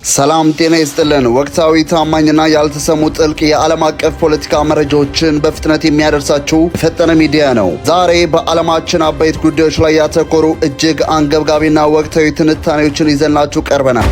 ሰላም ጤና ይስጥልን። ወቅታዊ ታማኝና ያልተሰሙ ጥልቅ የዓለም አቀፍ ፖለቲካ መረጃዎችን በፍጥነት የሚያደርሳችሁ ፈጠነ ሚዲያ ነው። ዛሬ በዓለማችን አበይት ጉዳዮች ላይ ያተኮሩ እጅግ አንገብጋቢና ወቅታዊ ትንታኔዎችን ይዘንላችሁ ቀርበናል።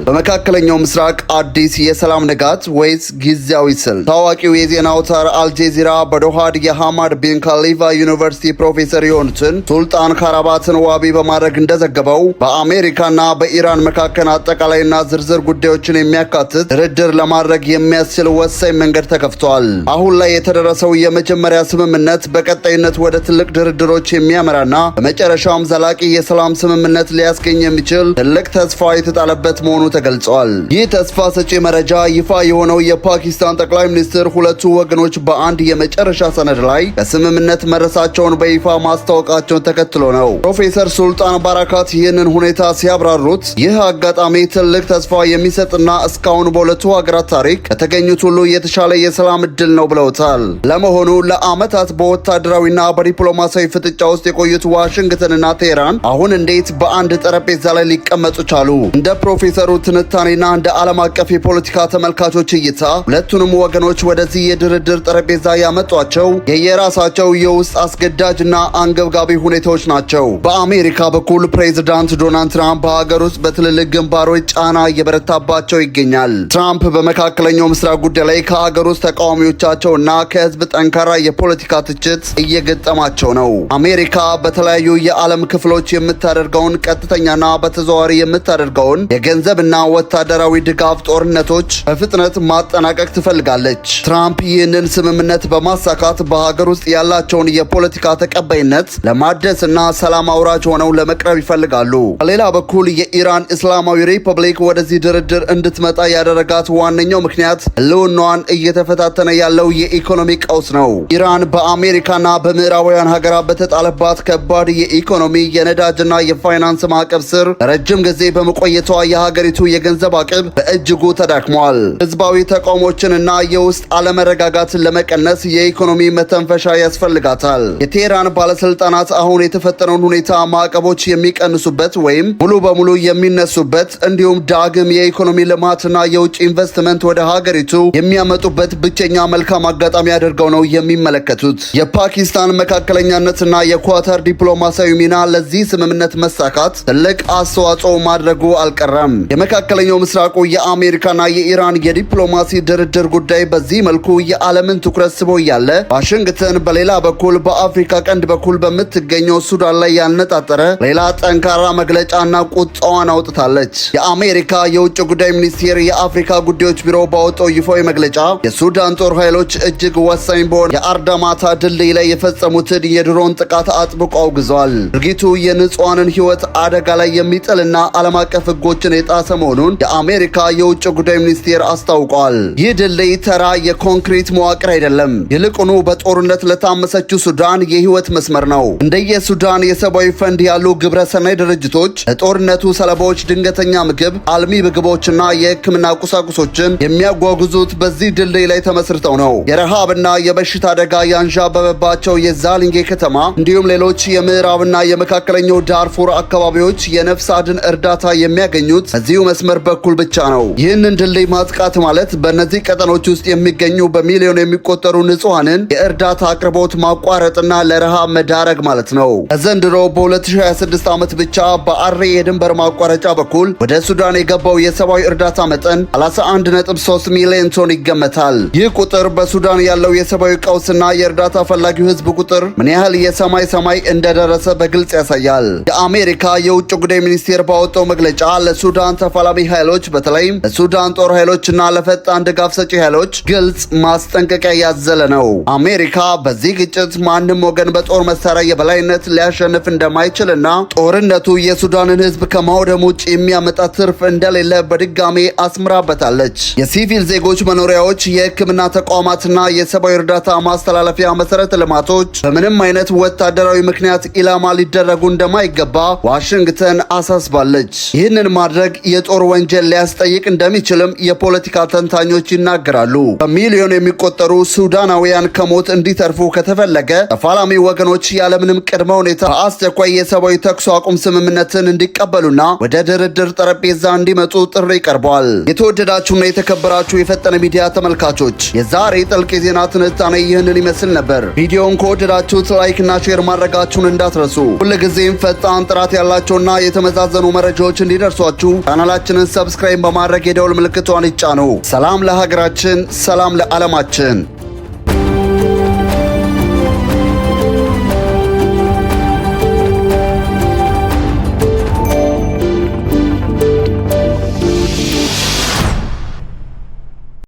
በመካከለኛው ምስራቅ አዲስ የሰላም ንጋት ወይስ ጊዜያዊ ስልት? ታዋቂው የዜና አውታር አልጀዚራ በዶሃድ የሐማድ ቢን ካሊፋ ዩኒቨርሲቲ ፕሮፌሰር የሆኑትን ሱልጣን ካራባትን ዋቢ በማድረግ እንደዘገበው በአሜሪካና በኢራን መካከል አጠቃላይና ዝርዝር ጉዳዮችን የሚያካትት ድርድር ለማድረግ የሚያስችል ወሳኝ መንገድ ተከፍቷል። አሁን ላይ የተደረሰው የመጀመሪያ ስምምነት በቀጣይነት ወደ ትልቅ ድርድሮች የሚያመራና በመጨረሻም ዘላቂ የሰላም ስምምነት ሊያስገኝ የሚችል ትልቅ ተስፋ የተጣለበት መሆኑ ተገልጿል። ይህ ተስፋ ሰጪ መረጃ ይፋ የሆነው የፓኪስታን ጠቅላይ ሚኒስትር ሁለቱ ወገኖች በአንድ የመጨረሻ ሰነድ ላይ በስምምነት መድረሳቸውን በይፋ ማስታወቃቸውን ተከትሎ ነው። ፕሮፌሰር ሱልጣን ባራካት ይህንን ሁኔታ ሲያብራሩት ይህ አጋጣሚ ትልቅ ተስፋ የሚሰጥና እስካሁን በሁለቱ ሀገራት ታሪክ ከተገኙት ሁሉ የተሻለ የሰላም እድል ነው ብለውታል። ለመሆኑ ለዓመታት በወታደራዊና በዲፕሎማሲያዊ ፍጥጫ ውስጥ የቆዩት ዋሽንግተንና ቴህራን አሁን እንዴት በአንድ ጠረጴዛ ላይ ሊቀመጡ ቻሉ? እንደ ፕሮፌሰሩ ትንታኔና እንደ ዓለም አቀፍ የፖለቲካ ተመልካቾች እይታ ሁለቱንም ወገኖች ወደዚህ የድርድር ጠረጴዛ ያመጧቸው የየራሳቸው የውስጥ አስገዳጅና አንገብጋቢ ሁኔታዎች ናቸው። በአሜሪካ በኩል ፕሬዝዳንት ዶናልድ ትራምፕ በሀገር ውስጥ በትልልቅ ግንባሮች ጫና እየበረታባቸው ይገኛል። ትራምፕ በመካከለኛው ምስራቅ ጉዳይ ላይ ከሀገር ውስጥ ተቃዋሚዎቻቸውና ከህዝብ ጠንካራ የፖለቲካ ትችት እየገጠማቸው ነው። አሜሪካ በተለያዩ የዓለም ክፍሎች የምታደርገውን ቀጥተኛና በተዘዋዋሪ የምታደርገውን የገንዘብና ወታደራዊ ድጋፍ ጦርነቶች በፍጥነት ማጠናቀቅ ትፈልጋለች። ትራምፕ ይህንን ስምምነት በማሳካት በሀገር ውስጥ ያላቸውን የፖለቲካ ተቀባይነት ለማደስና ሰላም አውራጅ ሆነው ለመቅረብ ይፈልጋሉ። በሌላ በኩል የኢራን እስላማዊ ሪፐብሊክ ወደዚህ ድርድር እንድትመጣ ያደረጋት ዋነኛው ምክንያት ህልውናዋን እየተፈታተነ ያለው የኢኮኖሚ ቀውስ ነው። ኢራን በአሜሪካና በምዕራባውያን ሀገራት በተጣለባት ከባድ የኢኮኖሚ የነዳጅና የፋይናንስ ማዕቀብ ስር ረጅም ጊዜ በመቆየቷ የሀገሪቱ የገንዘብ አቅም በእጅጉ ተዳክሟል። ህዝባዊ ተቃውሞችንና የውስጥ አለመረጋጋትን ለመቀነስ የኢኮኖሚ መተንፈሻ ያስፈልጋታል። የቴህራን ባለስልጣናት አሁን የተፈጠረውን ሁኔታ ማዕቀቦች የሚቀንሱበት ወይም ሙሉ በሙሉ የሚነሱበት እንዲሁም ዳግም የኢኮኖሚ ልማትና የውጭ ኢንቨስትመንት ወደ ሀገሪቱ የሚያመጡበት ብቸኛ መልካም አጋጣሚ አድርገው ነው የሚመለከቱት። የፓኪስታን መካከለኛነትና የኳታር ዲፕሎማሲያዊ ሚና ለዚህ ስምምነት መሳካት ትልቅ አስተዋጽኦ ማድረጉ አልቀረም። የመካከለኛው ምስራቁ የአሜሪካና የኢራን የዲፕሎማሲ ድርድር ጉዳይ በዚህ መልኩ የዓለምን ትኩረት ስቦ እያለ ዋሽንግተን በሌላ በኩል በአፍሪካ ቀንድ በኩል በምትገኘው ሱዳን ላይ ያነጣጠረ ሌላ ጠንካራ መግለጫና ቁጣዋን አውጥታለች። የአሜሪካ የውጭ ጉዳይ ሚኒስቴር የአፍሪካ ጉዳዮች ቢሮ ባወጣው ይፋዊ መግለጫ የሱዳን ጦር ኃይሎች እጅግ ወሳኝ በሆነ የአርዳማታ ድልድይ ላይ የፈጸሙትን የድሮን ጥቃት አጥብቆ አውግዟል። ድርጊቱ የንጹሃንን ሕይወት አደጋ ላይ የሚጥልና ዓለም አቀፍ ሕጎችን የጣሰ መሆኑን የአሜሪካ የውጭ ጉዳይ ሚኒስቴር አስታውቋል። ይህ ድልድይ ተራ የኮንክሪት መዋቅር አይደለም፣ ይልቁኑ በጦርነት ለታመሰችው ሱዳን የህይወት መስመር ነው። እንደየ ሱዳን የሰብአዊ ፈንድ ያሉ ግብረ ሰናይ ድርጅቶች ለጦርነቱ ሰለባዎች ድንገተኛ ምግብ፣ አልሚ ምግቦችና የህክምና ቁሳቁሶችን የሚያጓጉዙት በዚህ ድልድይ ላይ ተመስርተው ነው። የረሃብና የበሽታ አደጋ ያንዣበበባቸው የዛሊንጌ ከተማ እንዲሁም ሌሎች የምዕራብና የመካከለኛው ዳርፉር አካባቢዎች የነፍስ አድን እርዳታ የሚያገኙት በዚሁ መስመር በኩል ብቻ ነው። ይህንን ድልድይ ማጥቃት ማለት በእነዚህ ቀጠኖች ውስጥ የሚገኙ በሚሊዮን የሚቆጠሩ ንጹሃንን የእርዳታ አቅርቦት ማቋረጥና ለረሃብ መዳረግ ማለት ነው። ዘንድሮ በ2026 ዓመት ብቻ በአሬ የድንበር ማቋረጫ በኩል ወደ ሱዳን የገባው የሰብአዊ እርዳታ መጠን 31.3 ሚሊዮን ቶን ይገመታል። ይህ ቁጥር በሱዳን ያለው የሰብአዊ ቀውስና የእርዳታ ፈላጊው ህዝብ ቁጥር ምን ያህል የሰማይ እንደደረሰ በግልጽ ያሳያል። የአሜሪካ የውጭ ጉዳይ ሚኒስቴር ባወጣው መግለጫ ለሱዳን ተፋላሚ ኃይሎች በተለይም ለሱዳን ጦር ኃይሎችና ለፈጣን ድጋፍ ሰጪ ኃይሎች ግልጽ ማስጠንቀቂያ ያዘለ ነው። አሜሪካ በዚህ ግጭት ማንም ወገን በጦር መሳሪያ የበላይነት ሊያሸንፍ እንደማይችልና ጦርነቱ የሱዳንን ህዝብ ከማውደም ውጭ የሚያመጣ ትርፍ እንደሌለ በድጋሜ አስምራበታለች። የሲቪል ዜጎች መኖሪያዎች፣ የህክምና ተቋማትና የሰብአዊ እርዳታ ማስተላለፊያ መሰረተ ልማቶች በምንም አይነት ወታደራዊ ምክንያት ኢላማ ሊደረጉ እንደማይገባ ዋሽንግተን አሳስባለች። ይህንን ማድረግ የጦር ወንጀል ሊያስጠይቅ እንደሚችልም የፖለቲካ ተንታኞች ይናገራሉ። በሚሊዮን የሚቆጠሩ ሱዳናውያን ከሞት እንዲተርፉ ከተፈለገ ተፋላሚ ወገኖች ያለምንም ቅድመ ሁኔታ በአስቸኳይ የሰብአዊ ተኩስ አቁም ስምምነትን እንዲቀበሉና ወደ ድርድር ጠረጴዛ እንዲመጡ ጥሪ ቀርቧል። የተወደዳችሁና የተከበራችሁ የፈጠነ ሚዲያ ተመልካቾች የዛሬ ጥልቅ የዜና ትንታኔ ይህንን ይመስል ነበር። ቪዲዮውን ከወደዳችሁት ላይክ እና ሼር ማድረጋችሁን እንዳትረሱ። ሁልጊዜም ፈጣን ጥራት ያላቸውና የተመዛዘኑ መረጃዎች እንዲደርሷችሁ ቻናላችንን ሰብስክራይብ በማድረግ የደውል ምልክቷን ይጫኑ። ሰላም ለሀገራችን፣ ሰላም ለዓለማችን።